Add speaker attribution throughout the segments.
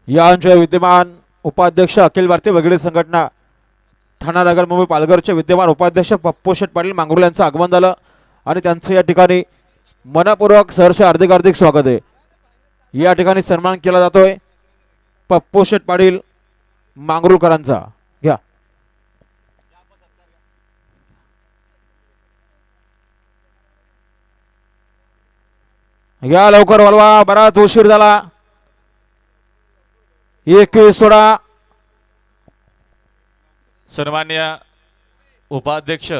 Speaker 1: यांचे विद्यमान उपाध्यक्ष अखिल भारतीय वगैरे संघटना ठाणा नगर मुंबई पालघरचे विद्यमान उपाध्यक्ष पप्पू शेठ पाटील मांगरुळ यांचं आगमन झालं आणि त्यांचं या ठिकाणी मनपूर्वक सहर्ष हार्दिक हार्दिक स्वागत आहे। या ठिकाणी सन्मान केला जातोय पप्पू शेठ पाटील मांगरुळकरांचा। घ्या घ्या लवकर वळवा, बराच उशीर झाला। 21 सोडा।
Speaker 2: सन्मान्य उपाध्यक्ष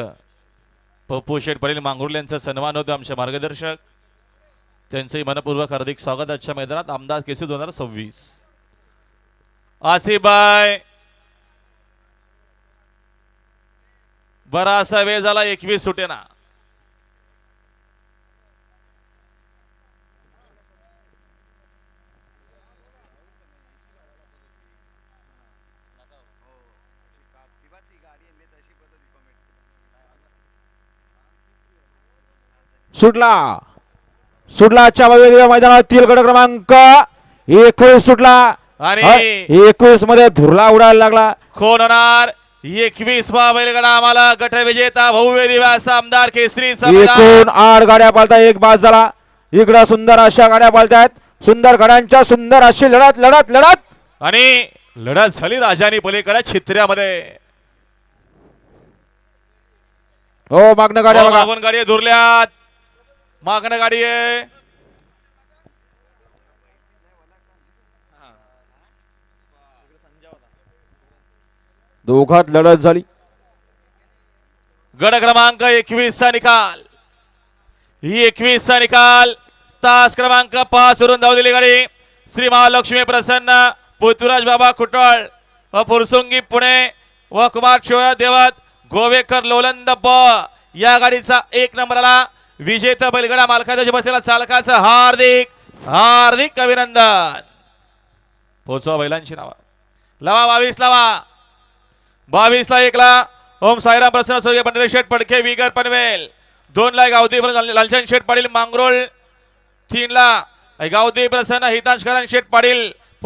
Speaker 2: पप्पू शेठ पाटील मांगरुळ यांचा सन्मान होतो। आमचे मार्गदर्शक त्यांचंही मनपूर्वक हार्दिक स्वागत आजच्या मैदानात। आमदार केसरी 2026 आसिफबाई बराचसा वेळ झाला, 21 सुटेना।
Speaker 1: सुटला सुटला आजच्या मैदानातील गड क्रमांक 21 सुटला
Speaker 2: आणि
Speaker 1: 21 मध्ये धुरला उडायला लागला।
Speaker 2: कोण होणार 21 वा बैलगाडा आम्हाला गट विजेता भव्य दिवस आमदार केसरी
Speaker 1: एकूण 8 गाड्या पालतात, एक बाद झाला। इकडे सुंदर अशा गाड्या पालतात, सुंदर गाड्यांच्या सुंदर अशी लढत लढत लढत
Speaker 2: आणि लढत झाली राजानी पलीकडे छित्र्यामध्ये।
Speaker 1: हो मागणं गाड्या बघा,
Speaker 2: मागून गाडी धुरल्यात, मागणं गाडी आहे।
Speaker 1: दोघात लढत झाली।
Speaker 2: गड क्रमांक 21 चा निकाल, 21 चा निकाल। तास क्रमांक 5 वरून धावलेली गाडी श्री महालक्ष्मी प्रसन्न पृथ्वीराज बाबा कुटळ व फुरसुंगी पुणे व कुमार शिवराज देवत गोवेकर लोलंद ब या गाडीचा 1 नंबरला विजेता बैलगाडा मालकाच्या बसलेला चालकाचं हार्दिक हार्दिक अभिनंदन। पोचवा बैलांची नावा लावा, 22 लावा, 22 ला 1 ला ओम साईराम प्रसन्न सूर्य पंढरी शेठ पडके विगर पनवेल, 2 ला गावदी लालचंद शेठ पाटील मांगरोळ, 3 ला गावदी प्रसन्न हितांशकरण शेठ पाटील